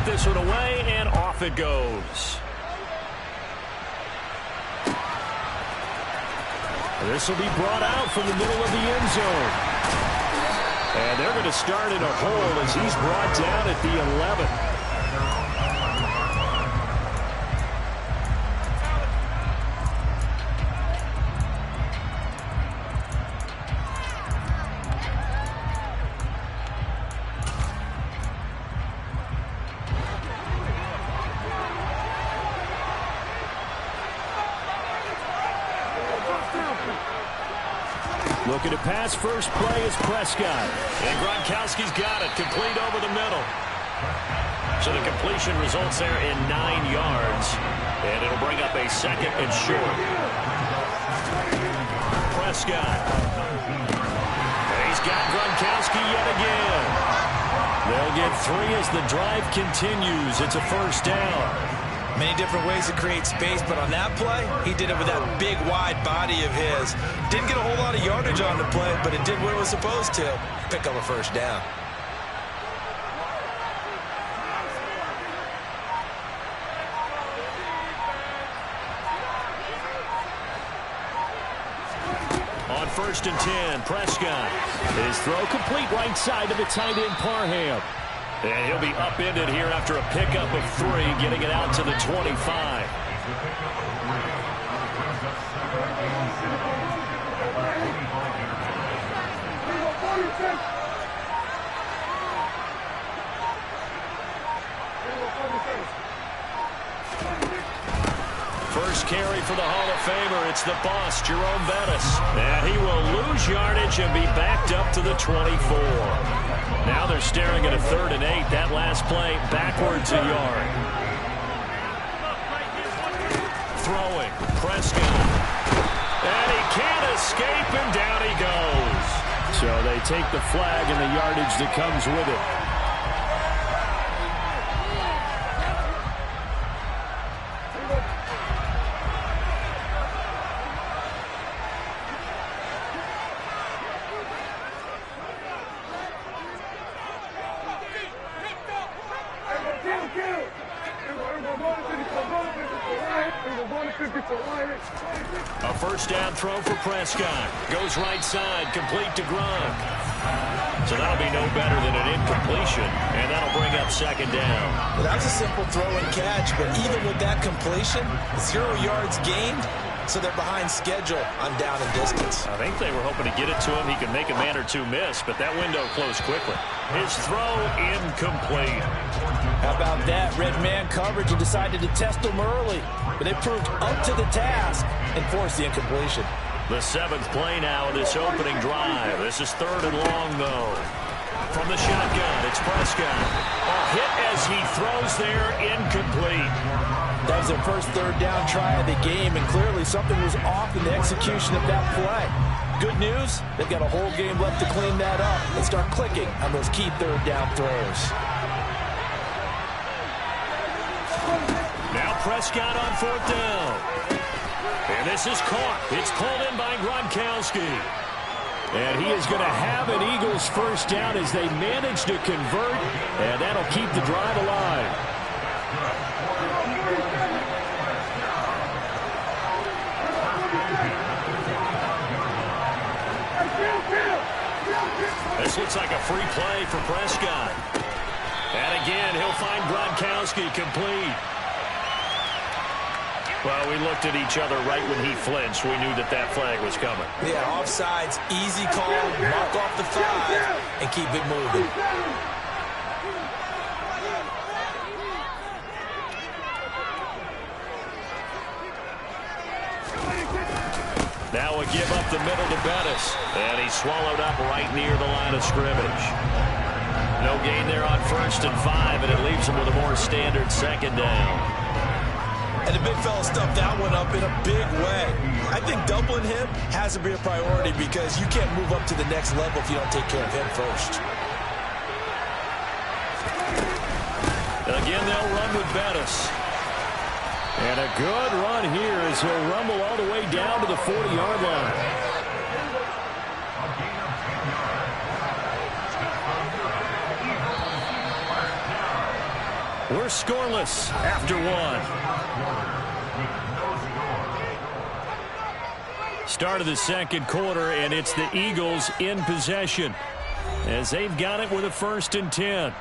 this one away, and off it goes. This will be brought out from the middle of the end zone. And they're going to start in a hole as he's brought down at the 11. Looking to pass first play is Prescott. And Gronkowski's got it. Complete over the middle. So the completion results there in 9 yards. And it'll bring up a second and short. Prescott. And he's got Gronkowski yet again. They'll get 3 as the drive continues. It's a first down. Many different ways to create space, but on that play, he did it with that big, wide body of his. Didn't get a whole lot of yardage on the play, but it did what it was supposed to. Pick up a first down. On 1st and 10, Prescott. His throw complete right side to the tight end, Parham. And he'll be upended here after a pickup of 3, getting it out to the 25. First carry for the Hall of Famer. It's the boss, Jerome Bettis. And he will lose yardage and be backed up to the 24. Now they're staring at a 3rd and 8. That last play backwards a yard. Throwing. Prescott. And he can't escape, and down he goes. So they take the flag and the yardage that comes with it. A first down throw for Prescott. Goes right side, complete to Gronk. So that'll be no better than an incompletion, and that'll bring up 2nd down. Well, that was a simple throw and catch, but even with that completion, 0 yards gained, so they're behind schedule on down and distance. I think they were hoping to get it to him. He could make a man or 2 miss, but that window closed quickly. His throw incomplete. How about that? Red man coverage and decided to test him early, but they proved up to the task and forced the incompletion. The 7th play now of this opening drive. This is 3rd and long, though. From the shotgun, it's Prescott. A hit as he throws there, incomplete. That was their first 3rd down try of the game, and clearly something was off in the execution of that play. Good news, they've got a whole game left to clean that up and start clicking on those key 3rd down throws. Now Prescott on 4th down. And this is caught. It's pulled in by Gronkowski. And he is going to have an Eagles first down as they manage to convert, and that'll keep the drive alive. This looks like a free play for Prescott. And again, he'll find Gronkowski complete. Well, we looked at each other right when he flinched. We knew that that flag was coming. Yeah, offsides, easy call, mark off the 5, and keep it moving. Now a give up the middle to Bettis. And he's swallowed up right near the line of scrimmage. No gain there on 1st and 5, and it leaves him with a more standard 2nd down. And the big fella stuffed that one up in a big way. I think doubling him has to be a priority because you can't move up to the next level if you don't take care of him first. Again, they'll run with Bettis. And a good run here as he'll rumble all the way down to the 40-yard line. We're scoreless after one. Start of the second quarter, and it's the Eagles in possession as they've got it with a 1st and 10.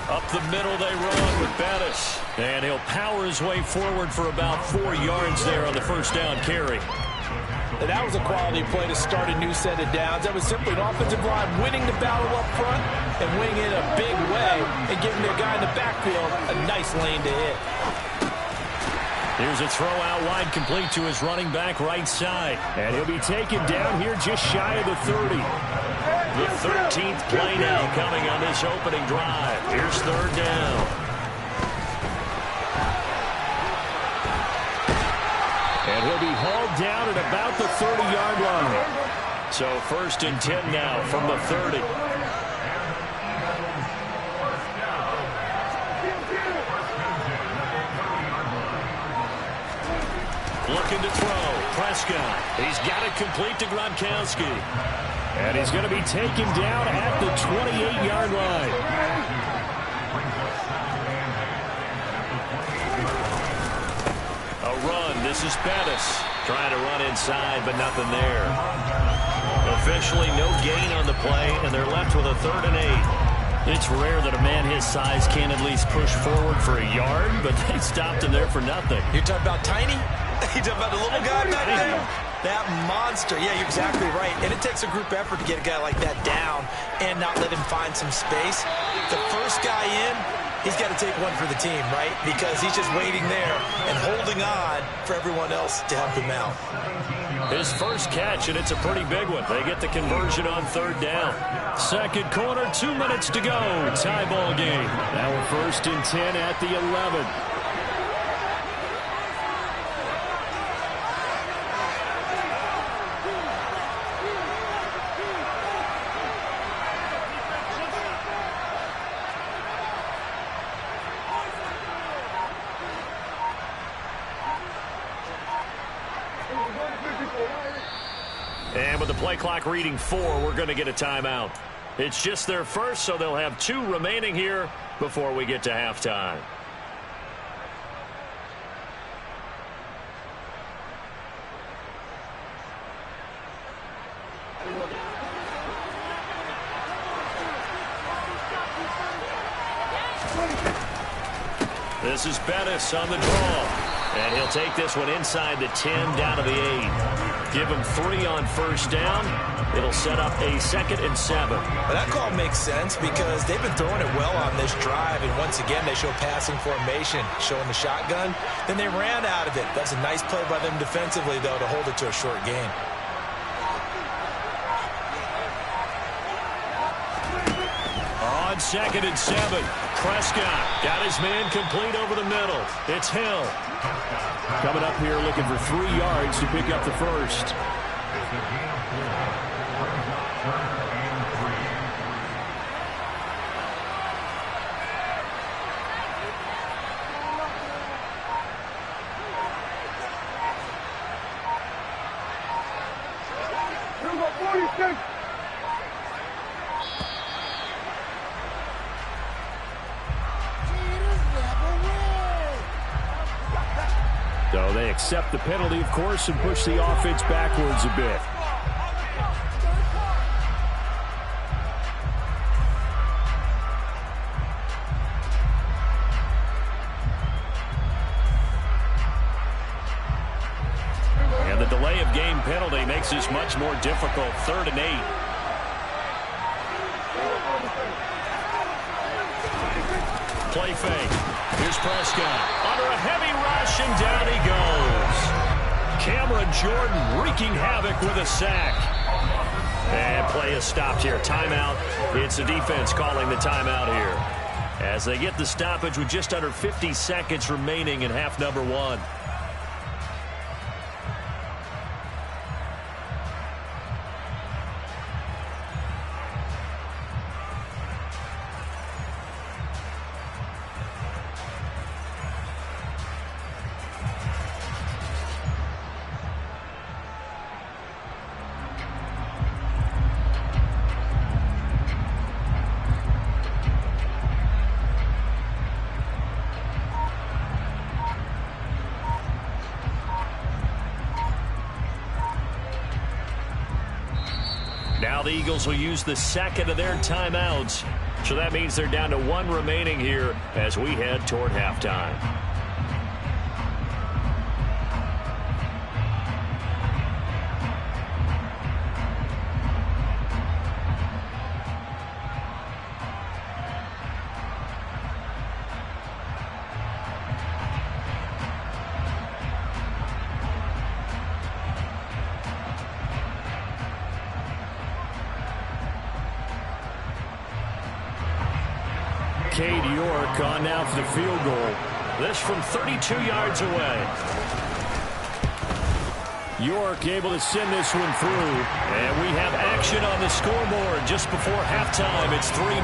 Up the middle they run with Bettis. And he'll power his way forward for about 4 yards there on the first down carry. And that was a quality play to start a new set of downs. That was simply an offensive line winning the battle up front and winning it a big way and giving their guy in the backfield a nice lane to hit. Here's a throw out wide, complete to his running back right side. And he'll be taken down here just shy of the 30. The 13th play now coming on this opening drive. Here's 3rd down. And he'll be hauled down at about the 30-yard line. So 1st and 10 now from the 30. Looking to throw. Prescott. He's got it complete to Gronkowski. And he's going to be taken down at the 28-yard line. A run. This is Bettis. Trying to run inside, but nothing there. Officially no gain on the play, and they're left with a 3rd and 8. It's rare that a man his size can at least push forward for a yard, but they stopped him there for nothing. You're talking about Tiny? You're talking about the little guy back there? That monster. Yeah, you're exactly right. And it takes a group effort to get a guy like that down and not let him find some space. The first guy in, he's got to take one for the team, right? Because he's just waiting there and holding on for everyone else to help him out. His first catch, and it's a pretty big one. They get the conversion on 3rd down. Second quarter, 2 minutes to go. Tie ball game. Now we're 1st and 10 at the 11. And with the play clock reading 4, we're going to get a timeout. It's just their first, so they'll have 2 remaining here before we get to halftime. This is Bettis on the draw. And he'll take this one inside the 10 down to the 8. Give him 3 on first down. It'll set up a 2nd and 7. Well, that call makes sense because they've been throwing it well on this drive. And once again, they show passing formation, showing the shotgun. Then they ran out of it. That's a nice play by them defensively, though, to hold it to a short gain. On 2nd and 7, Prescott got his man complete over the middle. It's Hill. Coming up here looking for 3 yards to pick up the first. So they accept the penalty, of course, and push the offense backwards a bit. And the delay of game penalty makes this much more difficult. 3rd and 8. Play fake. Here's Prescott. Under a heavy rush, and down he goes. Cameron Jordan wreaking havoc with a sack. And play is stopped here. Timeout. It's the defense calling the timeout here, as they get the stoppage with just under 50 seconds remaining in half number 1. Now the Eagles will use the second of their timeouts. So that means they're down to one remaining here as we head toward halftime. Cade York on now for the field goal. This from 32 yards away. York able to send this one through. And we have action on the scoreboard just before halftime. It's 3-0.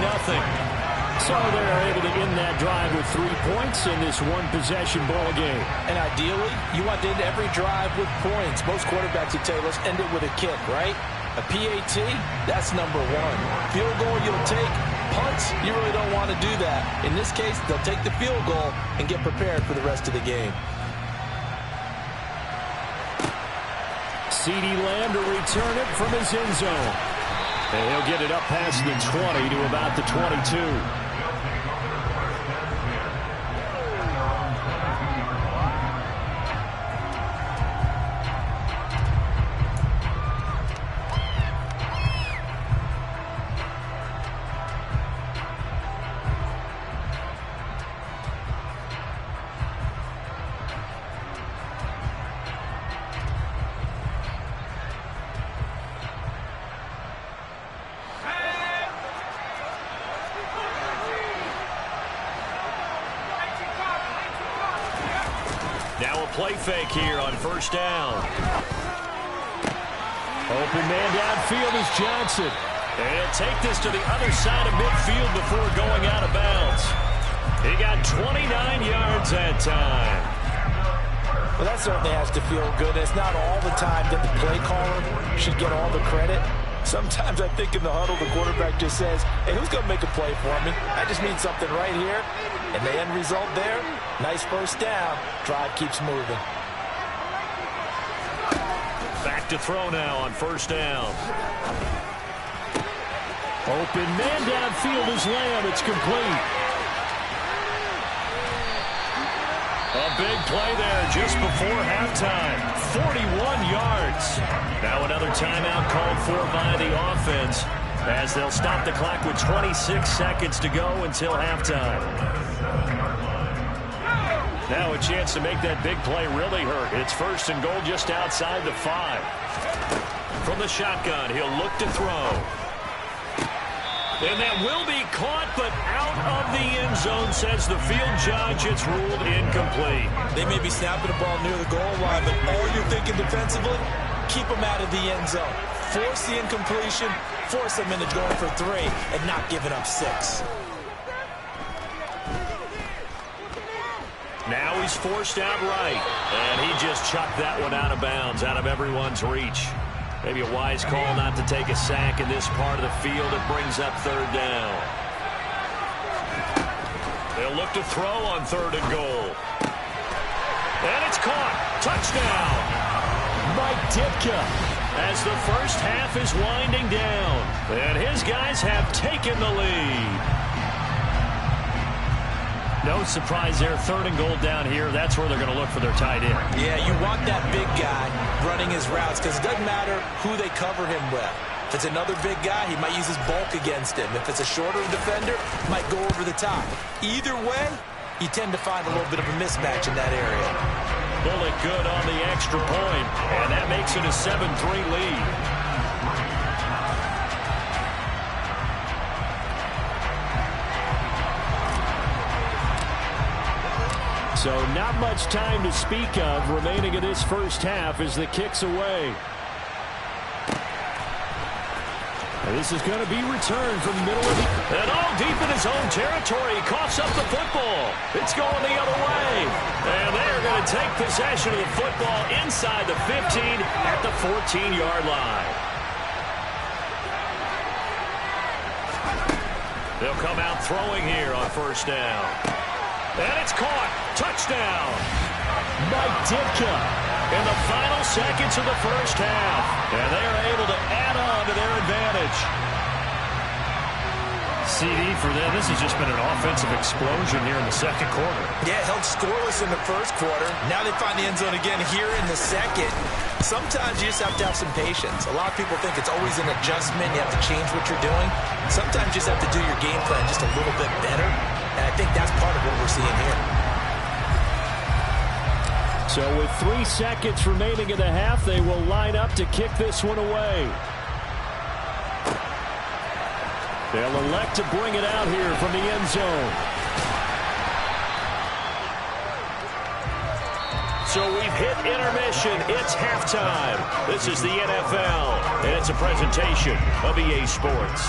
So they're able to end that drive with 3 points in this one-possession ball game. And ideally, you want to end every drive with points. Most quarterbacks would tell you, let's end it with a kick, right? A PAT, that's number one. Field goal you'll take. Punts, you really don't want to do that. In this case, they'll take the field goal and get prepared for the rest of the game. CeeDee Lamb to return it from his end zone. And he'll get it up past the 20 to about the 22. Now a play fake here on first down. Open man downfield is Johnson. And he'll take this to the other side of midfield before going out of bounds. He got 29 yards that time. Well, that certainly has to feel good. It's not all the time that the play caller should get all the credit. Sometimes I think in the huddle, the quarterback just says, hey, who's going to make a play for me? I just need something right here. And the end result there, nice first down. Drive keeps moving. Back to throw now on first down. Open man downfield is Lamb. It's complete. A big play there just before halftime. 41 yards. Now another timeout called for by the offense as they'll stop the clock with 26 seconds to go until halftime. Now a chance to make that big play really hurt. It's first and goal just outside the 5. From the shotgun, he'll look to throw. And that will be caught, but out of the end zone, says the field judge. It's ruled incomplete. They may be snapping the ball near the goal line, but all you're thinking defensively, keep them out of the end zone. Force the incompletion, force them into going for 3, and not giving up 6. Now he's forced out right, and he just chucked that one out of bounds, out of everyone's reach. Maybe a wise call not to take a sack in this part of the field. It brings up third down. They'll look to throw on third and goal. And it's caught. Touchdown. Mike Ditka as the first half is winding down. And his guys have taken the lead. No surprise there. Third and goal down here. That's where they're going to look for their tight end. Yeah, you want that big guy running his routes because it doesn't matter who they cover him with. If it's another big guy, he might use his bulk against him. If it's a shorter defender, might go over the top. Either way, you tend to find a little bit of a mismatch in that area. Bullet good on the extra point, and that makes it a 7-3 lead. So not much time to speak of remaining in this first half as the kick's away. And this is going to be returned from the middle of the... And all deep in his own territory. He coughs up the football. It's going the other way. And they're going to take possession of the football inside the 15 at the 14-yard line. They'll come out throwing here on first down. And it's caught. Touchdown. Mike Ditka in the final seconds of the first half. And they are able to add on to their advantage. CD for them. This has just been an offensive explosion here in the second quarter. Yeah, held scoreless in the first quarter. Now they find the end zone again here in the second. Sometimes you just have to have some patience. A lot of people think it's always an adjustment. You have to change what you're doing. Sometimes you just have to do your game plan just a little bit better. And I think that's part of what we're seeing here. So with 3 seconds remaining in the half, they will line up to kick this one away. They'll elect to bring it out here from the end zone. So we've hit intermission. It's halftime. This is the NFL, and it's a presentation of EA Sports.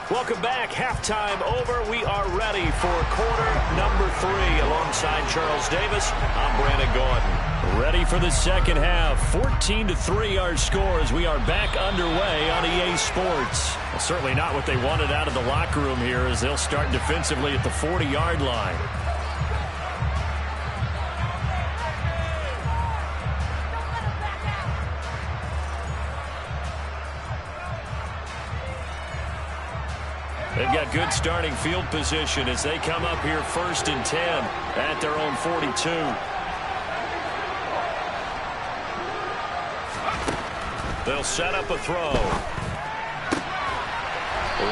Welcome back. Halftime over. We are ready for quarter number 3. Alongside Charles Davis, I'm Brandon Gordon. Ready for the second half. 14-3 our score as we are back underway on EA Sports. Well, certainly not what they wanted out of the locker room here as they'll start defensively at the 40-yard line. They've got good starting field position as they come up here 1st and 10 at their own 42. They'll set up a throw.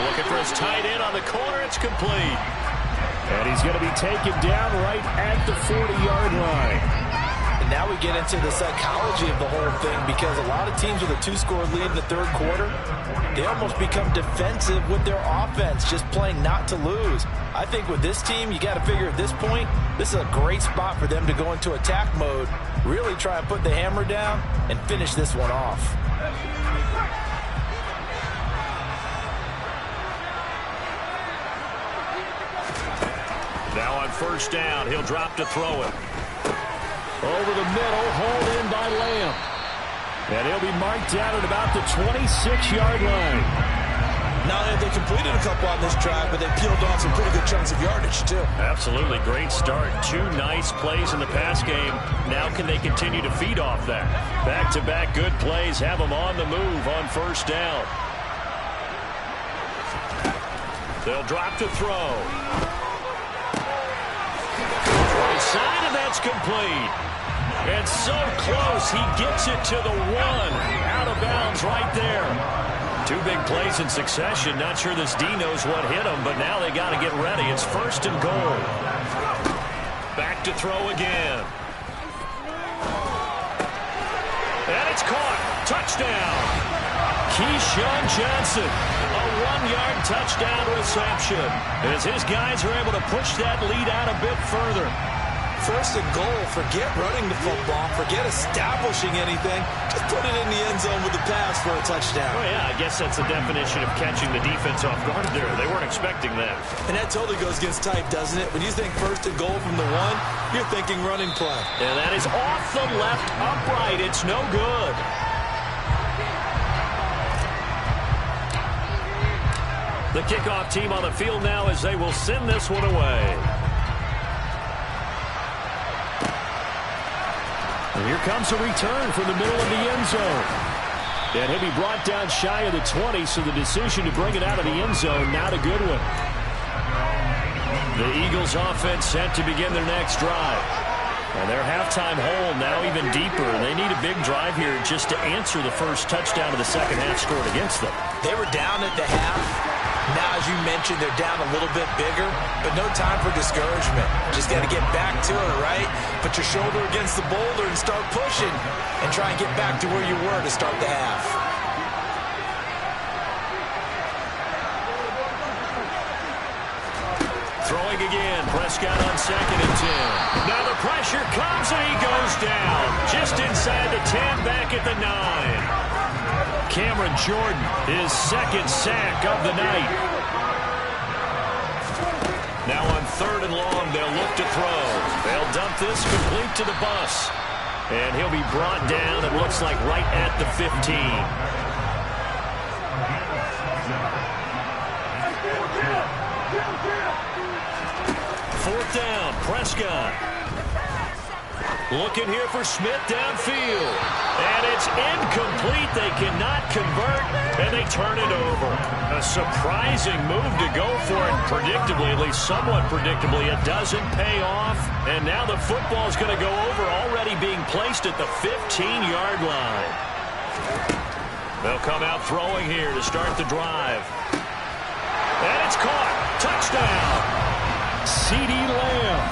Looking for his tight end on the corner. It's complete. And he's going to be taken down right at the 40-yard line. And now we get into the psychology of the whole thing because a lot of teams with a 2-score lead in the third quarter, they almost become defensive with their offense, just playing not to lose. I think with this team, you got to figure at this point, this is a great spot for them to go into attack mode, really try and put the hammer down and finish this one off. Now on 1st down, he'll drop to throw it. Over the middle, hauled in by Lamb. And he'll be marked down at about the 26-yard line. Not only have they completed a couple on this drive, but they peeled off some pretty good chunks of yardage, too. Absolutely. Great start. 2 nice plays in the pass game. Now can they continue to feed off that? Back-to-back good plays have them on the move on 1st down. They'll drop to throw. Side, and that's complete. And so close, he gets it to the 1. Out of bounds right there. 2 big plays in succession. Not sure this D knows what hit him, but now they got to get ready. It's 1st and goal. Back to throw again. And it's caught. Touchdown. Keyshawn Johnson. A 1-yard touchdown reception. As his guys are able to push that lead out a bit further. 1st and goal. Forget running the football. Forget establishing anything. Just put it in the end zone with the pass for a touchdown. Oh, yeah, I guess that's the definition of catching the defense off guard there. They weren't expecting that. And that totally goes against type, doesn't it? When you think 1st and goal from the 1, you're thinking running play. And that is off the left upright. It's no good. The kickoff team on the field now as they will send this one away. And here comes a return from the middle of the end zone. And he'll be brought down shy of the 20, so the decision to bring it out of the end zone, not a good one. The Eagles offense set to begin their next drive. And their halftime hole now even deeper. They need a big drive here just to answer the first touchdown of the second half scored against them. They were down at the half. Now, as you mentioned, they're down a little bit bigger, but no time for discouragement. Just got to get back to it, right? Put your shoulder against the boulder and start pushing and try and get back to where you were to start the half. Throwing again, Prescott on 2nd and 10. Now the pressure comes and he goes down. Just inside the 10, back at the 9. Cameron Jordan, his 2nd sack of the night. Now on 3rd and long. They'll look to throw. They'll dump this complete to the bus. And he'll be brought down, it looks like, right at the 15. 4th down, Prescott. Looking here for Smith downfield. And it's incomplete. They cannot convert, and they turn it over. A surprising move to go for it. Predictably, at least somewhat predictably, it doesn't pay off. And now the football is going to go over, already being placed at the 15-yard line. They'll come out throwing here to start the drive. And it's caught. Touchdown. CeeDee Lamb.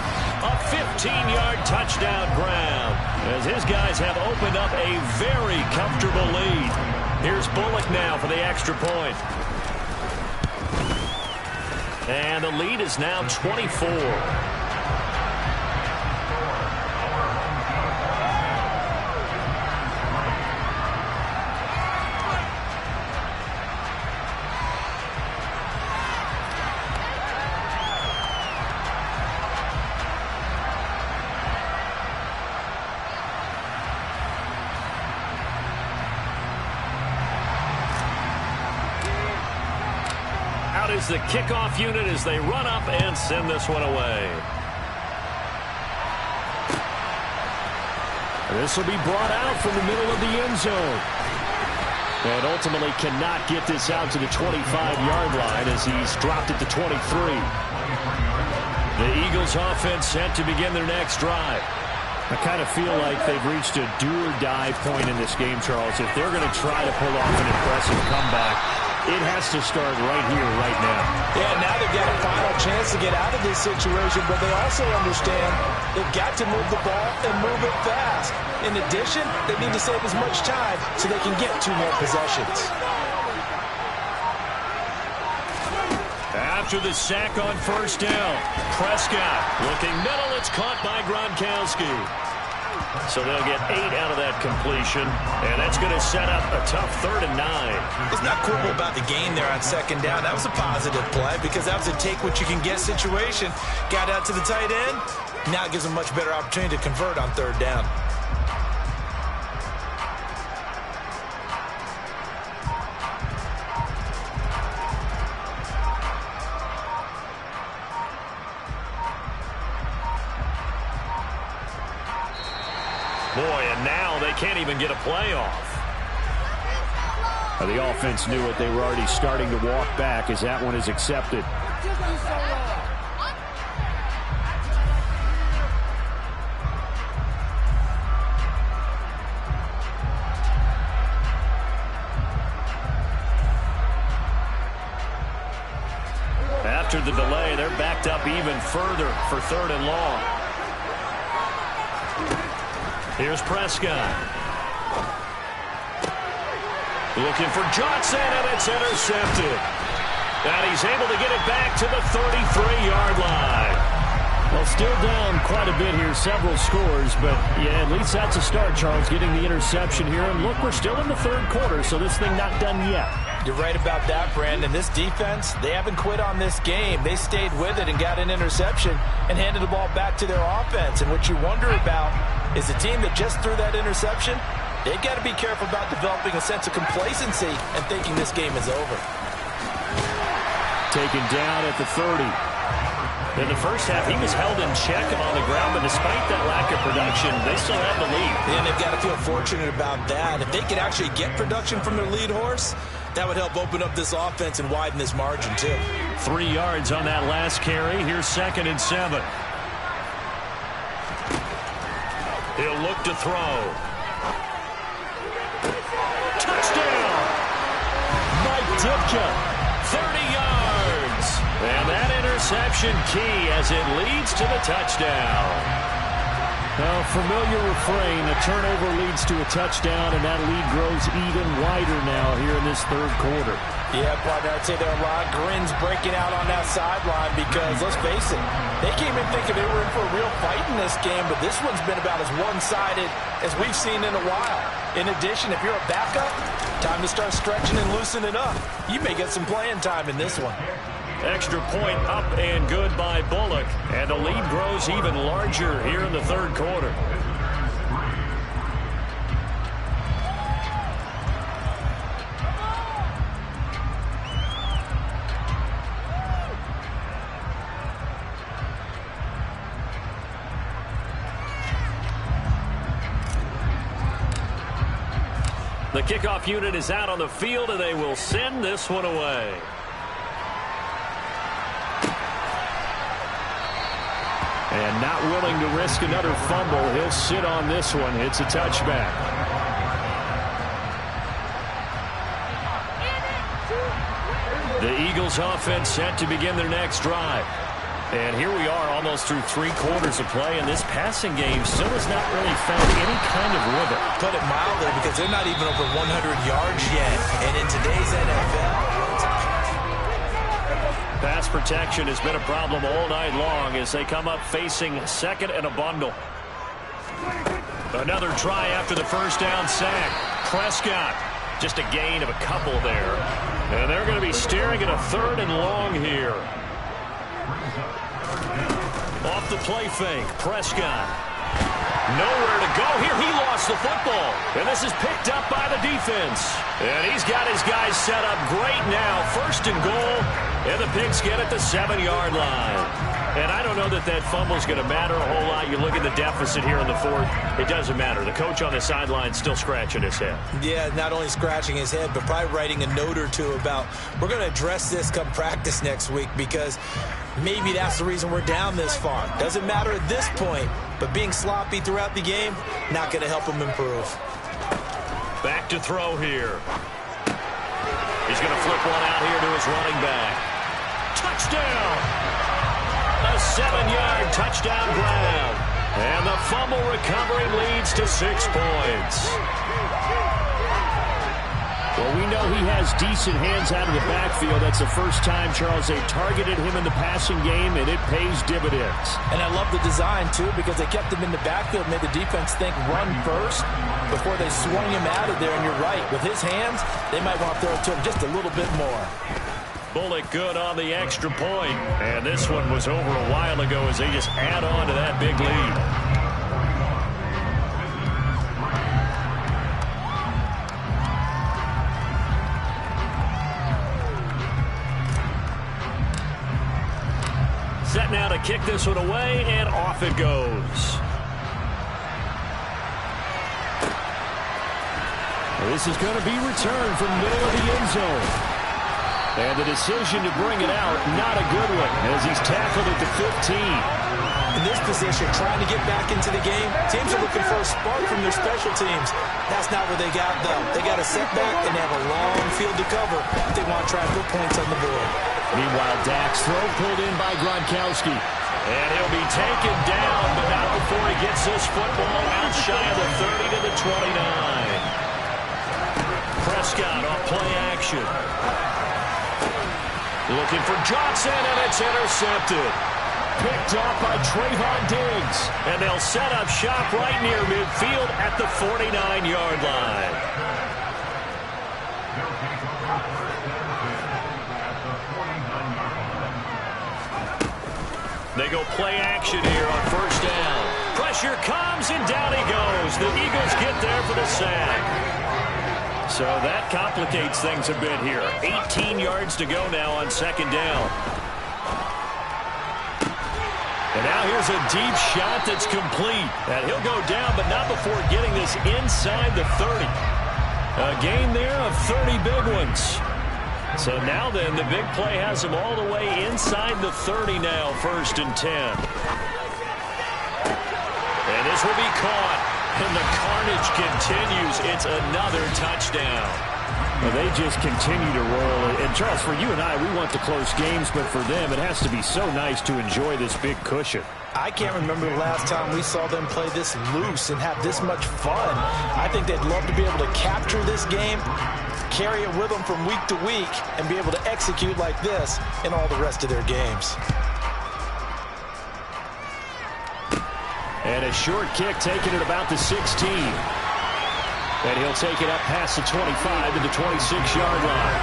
A 15-yard touchdown grab as his guys have opened up a very comfortable lead. Here's Bullock now for the extra point. And the lead is now 24. Is the kickoff unit as they run up and send this one away. This will be brought out from the middle of the end zone. And ultimately cannot get this out to the 25-yard line as he's dropped it to 23. The Eagles offense set to begin their next drive. I kind of feel like they've reached a do-or-die point in this game, Charles. If they're going to try to pull off an impressive comeback, it has to start right here, right now. Yeah, now they've got a final chance to get out of this situation, but they also understand they've got to move the ball and move it fast. In addition, they need to save as much time so they can get 2 more possessions. After the sack on 1st down, Prescott looking middle. It's caught by Gronkowski. So they'll get 8 out of that completion, and that's going to set up a tough 3rd and 9. It's not quibble about the gain there on 2nd down. That was a positive play because that was a take-what-you-can-get situation. Got out to the tight end. Now it gives them a much better opportunity to convert on 3rd down. Boy, and now they can't even get a playoff. The offense knew it. They were already starting to walk back as that one is accepted. After the delay, they're backed up even further for 3rd and long. Here's Prescott. Looking for Johnson, and it's intercepted. And he's able to get it back to the 33-yard line. Well, still down quite a bit here, several scores, but yeah, at least that's a start, Charles, getting the interception here. And look, we're still in the 3rd quarter, so this thing not done yet. You're right about that, Brandon. This defense, they haven't quit on this game. They stayed with it and got an interception and handed the ball back to their offense. And what you wonder about is the team that just threw that interception, they've got to be careful about developing a sense of complacency and thinking this game is over. Taken down at the 30. In the first half, he was held in check on the ground, but despite that lack of production, they still have the lead. And they've got to feel fortunate about that. If they could actually get production from their lead horse, that would help open up this offense and widen this margin, too. 3 yards on that last carry. Here's 2nd and 7. He'll look to throw. Touchdown! Mike Ditka, 30 yards. And that interception key as it leads to the touchdown. Well, familiar refrain, a turnover leads to a touchdown, and that lead grows even wider now here in this 3rd quarter. Yeah, partner, I'd say there are a lot of grins breaking out on that sideline because, let's face it, they came in thinking they were in for a real fight in this game, but this one's been about as one-sided as we've seen in a while. In addition, if you're a backup, time to start stretching and loosening up. You may get some playing time in this one. Extra point up and good by Bullock. And the lead grows even larger here in the third quarter. The kickoff unit is out on the field, and they will send this one away. And not willing to risk another fumble. He'll sit on this one. It's a touchback. The Eagles offense set to begin their next drive. And here we are almost through 3 quarters of play, and this passing game still has not really found any kind of rhythm. Put it mildly, because they're not even over 100 yards yet. And in today's NFL, pass protection has been a problem all night long as they come up facing second and a bundle. Another try after the first down sack. Prescott, just a gain of a couple there. And they're going to be staring at a 3rd and long here. Off the play fake, Prescott. Nowhere to go here. He lost the football. And this is picked up by the defense. And he's got his guys set up great now. 1st and goal. And the Pigs get at the 7-yard line. And I don't know that that fumble is going to matter a whole lot. You look at the deficit here in the 4th. It doesn't matter. The coach on the sideline still scratching his head. Yeah, not only scratching his head, but probably writing a note or two about, we're going to address this come practice next week, because maybe that's the reason we're down this far. Doesn't matter at this point, but being sloppy throughout the game, not going to help him improve. Back to throw here. He's going to flip one out here to his running back. Touchdown! A 7-yard touchdown grab. And the fumble recovery leads to 6 points. Well, we know he has decent hands out of the backfield. That's the first time, Charles, they targeted him in the passing game, and it pays dividends. And I love the design, too, because they kept him in the backfield, made the defense think run first before they swung him out of there. And you're right, with his hands, they might want to throw it to him just a little bit more. Bullock good on the extra point. And this one was over a while ago as they just add on to that big lead. Set now to kick this one away, and off it goes. This is going to be returned from the middle of the end zone. And the decision to bring it out, not a good one, as he's tackled at the 15. In this position, trying to get back into the game, teams are looking for a spark from their special teams. That's not what they got, though. They got a setback, and they have a long field to cover if they want to try and put points on the board. Meanwhile, Dak's throw pulled in by Gronkowski. And he'll be taken down, but not before he gets this football out shy of the 30 to the 29. Prescott off play action. Looking for Johnson, and it's intercepted. Picked off by Trayvon Diggs. And they'll set up shop right near midfield at the 49-yard line. They go play action here on first down. Pressure comes, and down he goes. The Eagles get there for the sack. So that complicates things a bit here. 18 yards to go now on second down. And now here's a deep shot that's complete. And he'll go down, but not before getting this inside the 30. A gain there of 30 big ones. So now then, the big play has him all the way inside the 30 now, 1st and 10. And this will be caught. And the carnage continues. It's another touchdown. Well, they just continue to roll. And, Charles, for you and I, we want the close games, but for them, it has to be so nice to enjoy this big cushion. I can't remember the last time we saw them play this loose and have this much fun. I think they'd love to be able to capture this game, carry it with them from week to week, and be able to execute like this in all the rest of their games. And a short kick taken at about the 16. And he'll take it up past the 25 to the 26-yard line.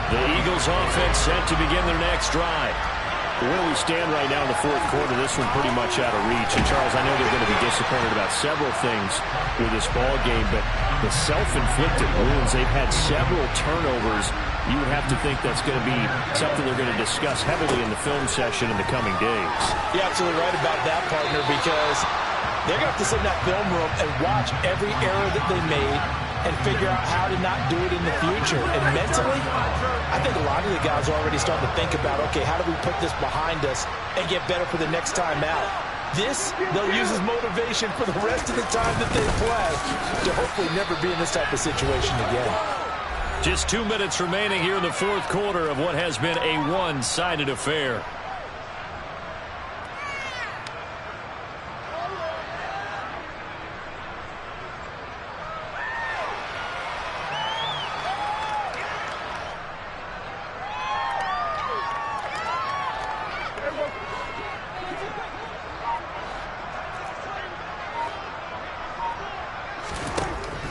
The Eagles offense set to begin their next drive. Where we stand right now in the fourth quarter, this one pretty much out of reach. And, Charles, I know they're going to be disappointed about several things with this ball game, but the self-inflicted wounds, they've had several turnovers. You would have to think that's going to be something they're going to discuss heavily in the film session in the coming days. You're absolutely right about that, partner, because they're going to have to sit in that film room and watch every error that they made and figure out how to not do it in the future. And mentally, I think a lot of the guys are already starting to think about, okay, how do we put this behind us and get better for the next time out? This, they'll use as motivation for the rest of the time that they play to hopefully never be in this type of situation again. Just 2 minutes remaining here in the fourth quarter of what has been a one-sided affair.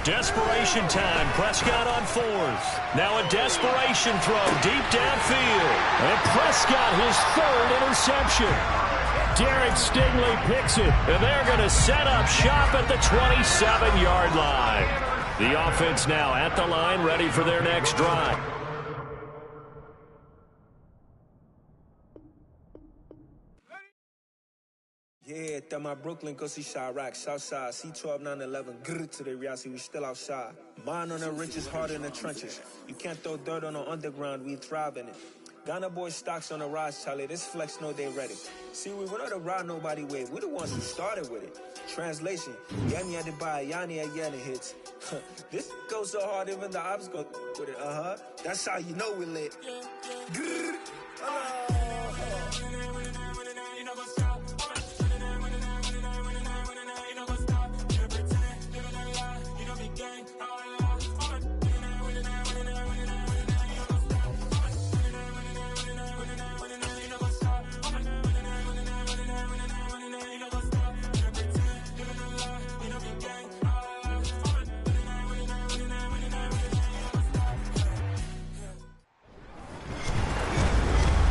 Desperation time. Prescott on fourth. Now a desperation throw deep downfield. And Prescott, his third interception. Derek Stingley picks it. And they're going to set up shop at the 27-yard line. The offense now at the line, ready for their next drive. Yeah, that my Brooklyn, go see Chirac, Southside, C12, 911, grrr to the reality, we still outside. Mine on the riches, hard in the trenches. You can't throw dirt on the underground, we thrive in it. Ghana boys stocks on the rise, Charlie, this flex know they ready. See, we were not to ride nobody way, we the ones who started with it. Translation, Yami had to buy Yanni at Yanni hits. This goes so hard, even the ops go with it, That's how you know we lit. Grrr,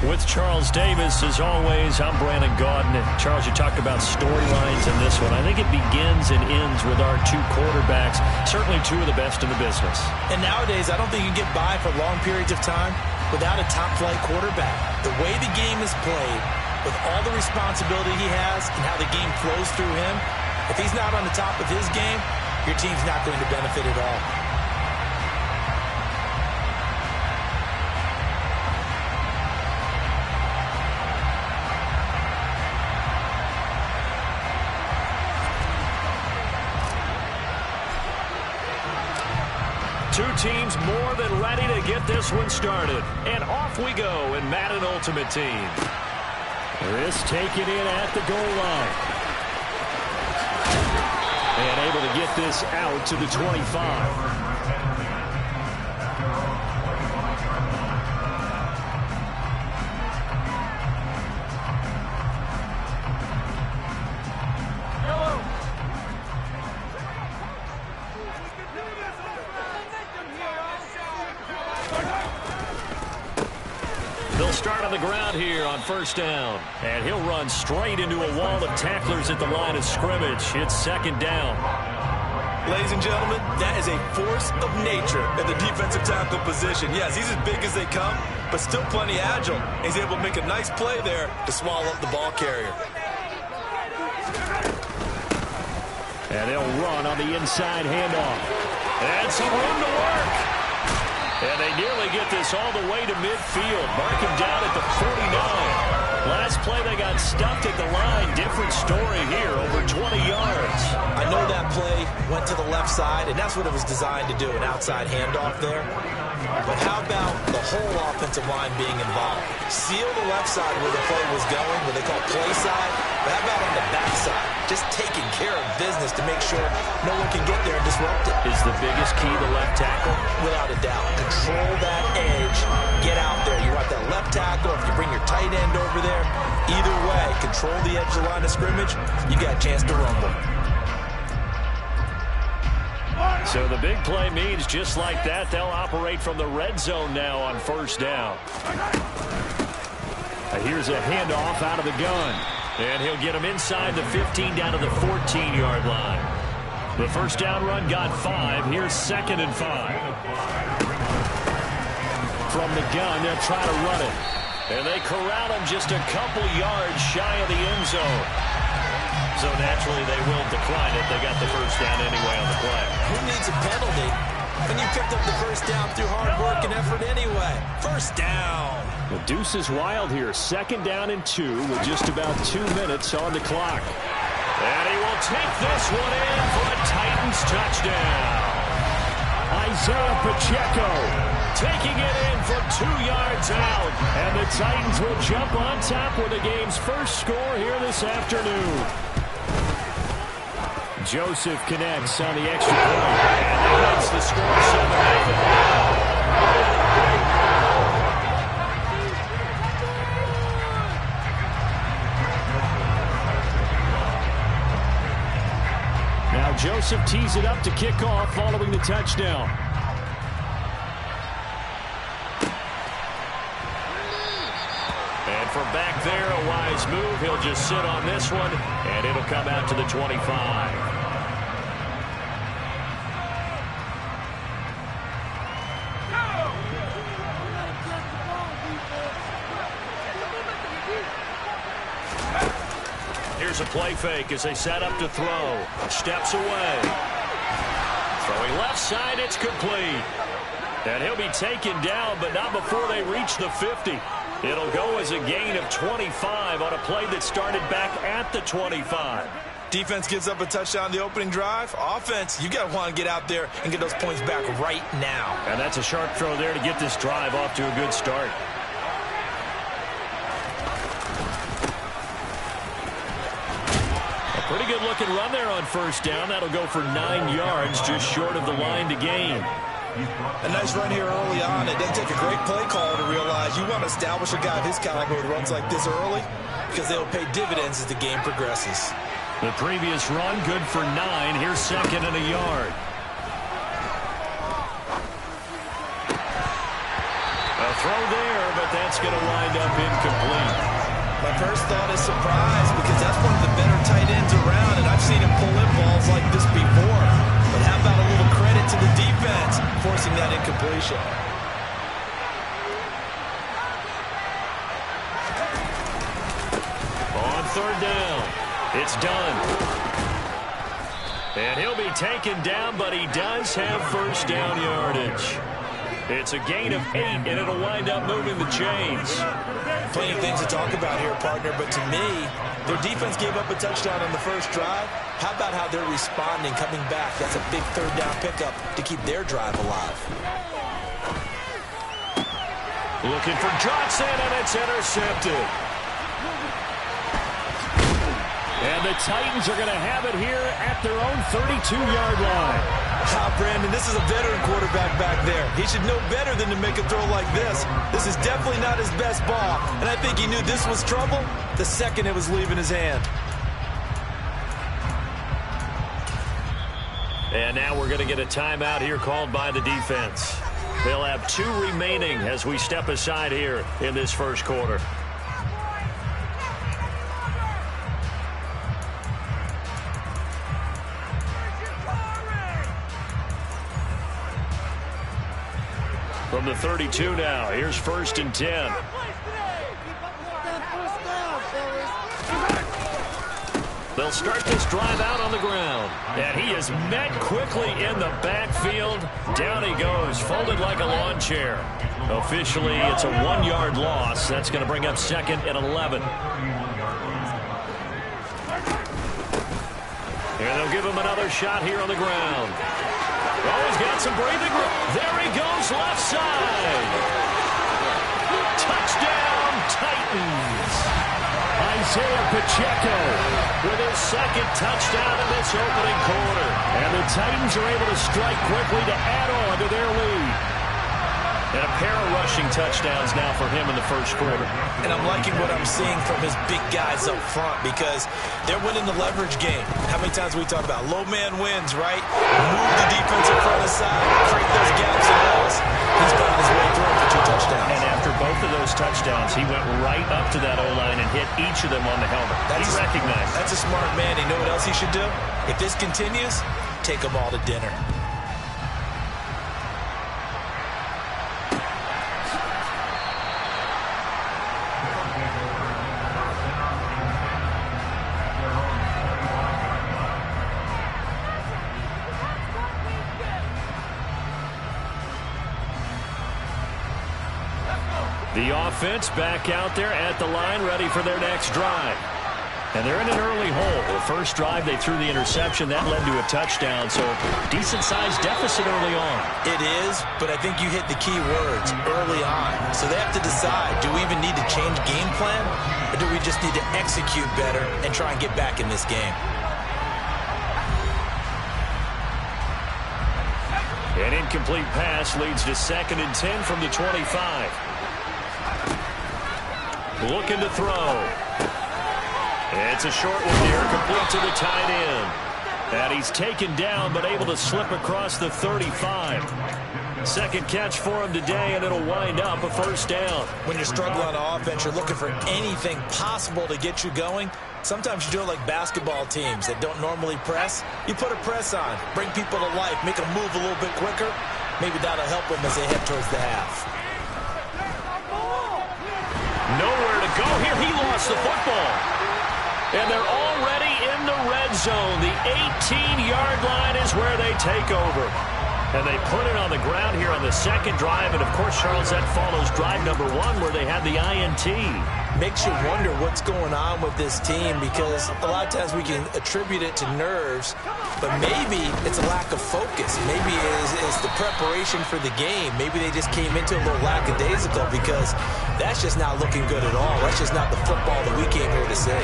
With Charles Davis, as always, I'm Brandon Gaudin. Charles, you talked about storylines in this one. I think it begins and ends with our two quarterbacks, certainly two of the best in the business. And nowadays, I don't think you can get by for long periods of time without a top-flight quarterback. The way the game is played, with all the responsibility he has and how the game flows through him, if he's not on the top of his game, your team's not going to benefit at all. Two teams more than ready to get this one started. And off we go in Madden Ultimate Team. Chris taking it at the goal line. And able to get this out to the 25. They'll start on the ground here on first down. And he'll run straight into a wall of tacklers at the line of scrimmage. It's second down. Ladies and gentlemen, that is a force of nature at the defensive tackle position. Yes, he's as big as they come, but still plenty agile. He's able to make a nice play there to swallow up the ball carrier. And they'll run on the inside handoff. And some room to work. And they nearly get this all the way to midfield. Mark him down at the 49. Last play, they got stuffed at the line. Different story here, over 20 yards. I know that play went to the left side, and that's what it was designed to do, an outside handoff there. But how about the whole offensive line being involved? Seal the left side where the play was going, what they call play side. But how about on the back side? Just taking care of business to make sure no one can get there and disrupt it. Is the biggest key the left tackle? Without a doubt. Control that edge. Get out there. You want that left tackle. If you bring your tight end over there, either way, control the edge of the line of scrimmage, you got a chance to rumble. So the big play means just like that, they'll operate from the red zone now on first down. Here's a handoff out of the gun. And he'll get him inside the 15 down to the 14-yard line. The first down run got 5. Here's 2nd and 5. From the gun, they'll try to run it. And they corral him just a couple yards shy of the end zone. So naturally, they will decline it. They got the first down anyway on the play. Who needs a penalty when you picked up the first down through hard work and effort anyway? First down. The deuce is wild here. 2nd down and 2 with just about 2 minutes on the clock. And he will take this one in for a Titans touchdown. Isaiah Pacheco taking it in for 2 yards out. And the Titans will jump on top with the game's first score here this afternoon. Joseph connects on the extra point. And that makes the score 7-0. Now Joseph tees it up to kick off following the touchdown. And from back there, a wise move. He'll just sit on this one, and it'll come out to the 25. Here's a play fake as they set up to throw. Steps away. Throwing left side, it's complete. And he'll be taken down, but not before they reach the 50. It'll go as a gain of 25 on a play that started back at the 25. Defense gives up a touchdown the opening drive. Offense, you got to want to get out there and get those points back right now. And that's a sharp throw there to get this drive off to a good start. A pretty good looking run there on first down. That'll go for 9 yards, just short of the line to gain. A nice run here early on. It doesn't take a great play caller to realize you want to establish a guy of his caliber who runs like this early because they'll pay dividends as the game progresses. The previous run, good for 9. Here's 2nd and a yard. A throw there, but that's going to wind up incomplete. My first thought is surprise because that's one of the better tight ends around, and I've seen him pull in balls like this before. But how about a little credit to the defense forcing that incompletion? On 3rd down, it's done. And he'll be taken down, but he does have first down yardage. It's a gain of 8, and it'll wind up moving the chains. Plenty of things to talk about here, partner, but to me, their defense gave up a touchdown on the first drive. How about how they're responding, coming back? That's a big 3rd down pickup to keep their drive alive. Looking for Johnson, and it's intercepted. And the Titans are going to have it here at their own 32-yard line. Brandon, this is a veteran quarterback back there. He should know better than to make a throw like this. This is definitely not his best ball, and I think he knew this was trouble the second it was leaving his hand. And now we're going to get a timeout here called by the defense. They'll have 2 remaining as we step aside here in this first quarter. From the 32 now, here's 1st and 10. They'll start this drive out on the ground. And he is met quickly in the backfield. Down he goes, folded like a lawn chair. Officially, it's a 1-yard loss. That's going to bring up 2nd and 11. And they'll give him another shot here on the ground. Oh, he's got some breathing room. There he goes, left side. Touchdown, Titans. Isaiah Pacheco with his 2nd touchdown in this opening quarter. And the Titans are able to strike quickly to add on to their lead. And a pair of rushing touchdowns now for him in the first quarter. And I'm liking what I'm seeing from his big guys up front because they're winning the leverage game. How many times we talk about low man wins, right? Move the defense in front of the side, create those gaps and holes. He's found his way through for 2 touchdowns. And after both of those touchdowns, he went right up to that O-line and hit each of them on the helmet. He recognized. That's a smart man. You know what else he should do? If this continues, take them all to dinner. The offense back out there at the line, ready for their next drive. And they're in an early hole. The first drive, they threw the interception. That led to a touchdown, so decent-sized deficit early on. It is, but I think you hit the key words, early on. So they have to decide, do we even need to change game plan, or do we just need to execute better and try and get back in this game? An incomplete pass leads to 2nd and 10 from the 25. Looking to throw. It's a short one here, complete to the tight end. And he's taken down, but able to slip across the 35. Second catch for him today, and it'll wind up a first down. When you're struggling on offense, you're looking for anything possible to get you going. Sometimes you do it like basketball teams that don't normally press. You put a press on, bring people to life, make them move a little bit quicker. Maybe that'll help them as they head towards the half. Nowhere to go here. He lost the football. And they're already in the red zone. The 18-yard line is where they take over. And they put it on the ground here on the second drive. And, of course, Charles, that follows drive number 1 where they had the INT. Makes you wonder what's going on with this team because a lot of times we can attribute it to nerves, but maybe it's a lack of focus. Maybe it's the preparation for the game. Maybe they just came into a little lackadaisical because that's just not looking good at all. That's just not the football that we came here to see.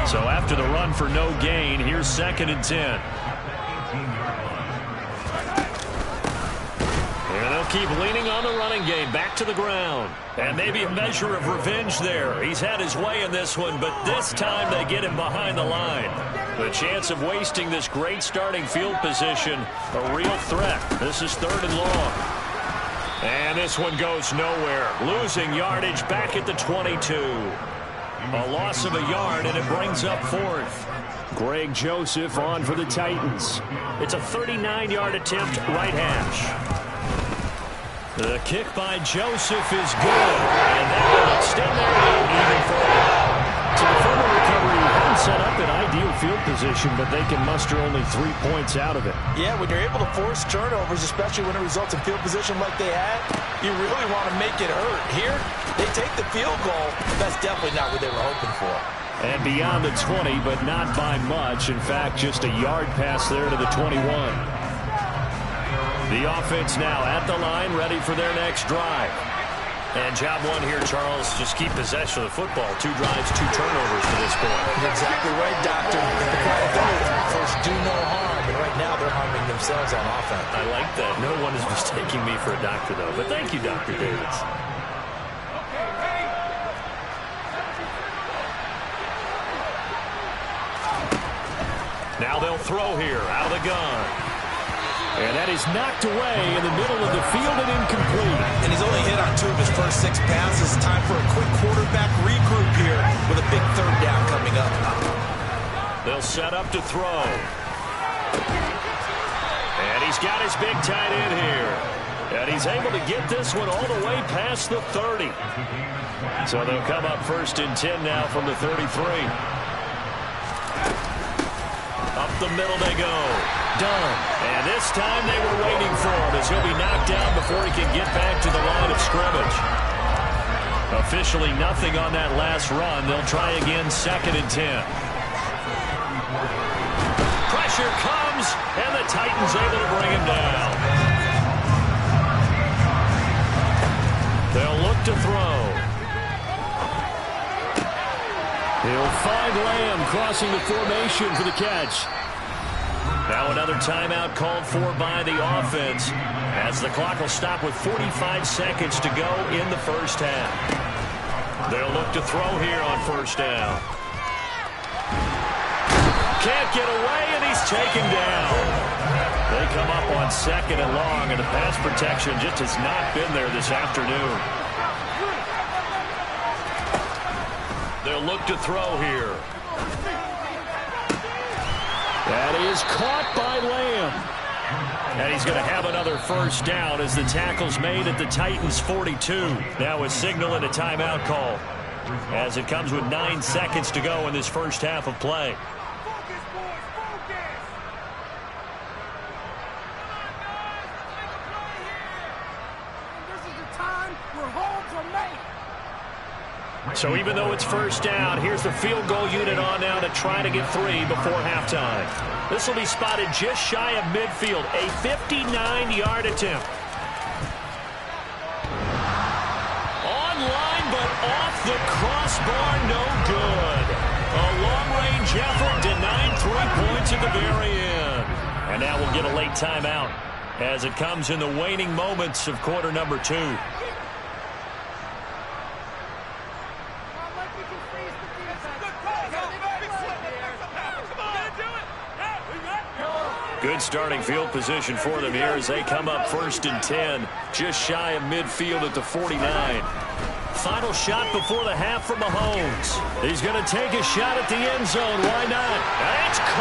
So after the run for no gain, here's 2nd and 10. And they'll keep leaning on the running game, back to the ground. And maybe a measure of revenge there. He's had his way in this one, but this time they get him behind the line. The chance of wasting this great starting field position, a real threat. This is 3rd and long. And this one goes nowhere. Losing yardage back at the 22. A loss of a yard, and it brings up 4th. Greg Joseph on for the Titans. It's a 39-yard attempt, right hash. The kick by Joseph is good, and that will extend their lead even further. So the further recovery hasn't set up an ideal field position, but they can muster only 3 points out of it. Yeah, when you're able to force turnovers, especially when it results in field position like they had, you really want to make it hurt. Here, they take the field goal. That's definitely not what they were hoping for. And beyond the 20, but not by much. In fact, just a yard pass there to the 21. The offense now at the line, ready for their next drive. And job 1 here, Charles, just keep possession of the football. 2 drives, 2 turnovers to this point. You're exactly right, Doctor. In the cry of faith, first do no harm, and right now they're harming themselves on offense. I like that. No one is mistaking me for a doctor, though. But thank you, Dr. Davis. Now they'll throw here, out of the gun. And that is knocked away in the middle of the field and incomplete. And he's only hit on 2 of his first 6 passes. Time for a quick quarterback regroup here with a big 3rd down coming up. They'll set up to throw. And he's got his big tight end here. And he's able to get this one all the way past the 30. So they'll come up 1st and 10 now from the 33. Up the middle they go. Done. And this time they were waiting for him as he'll be knocked down before he can get back to the line of scrimmage. Officially nothing on that last run. They'll try again 2nd and 10. Pressure comes, and the Titans able to bring him down. They'll look to throw. He'll find Lamb crossing the formation for the catch. Now another timeout called for by the offense. As the clock will stop with 45 seconds to go in the first half. They'll look to throw here on first down. Can't get away, and he's taken down. They come up on second and long, and the pass protection just has not been there this afternoon. They'll look to throw here. That is caught by Lamb. And he's going to have another first down as the tackle's made at the Titans' 42. Now a signal and a timeout call as it comes with 9 seconds to go in this first half of play. So even though it's first down, here's the field goal unit on now to try to get 3 before halftime. This will be spotted just shy of midfield, a 59-yard attempt. Online, but off the crossbar, no good. A long-range effort denied 3 points at the very end. And now we'll get a late timeout as it comes in the waning moments of quarter number 2. Good starting field position for them here as they come up 1st and 10, just shy of midfield at the 49. Final shot before the half from Mahomes. He's going to take a shot at the end zone. Why not? It's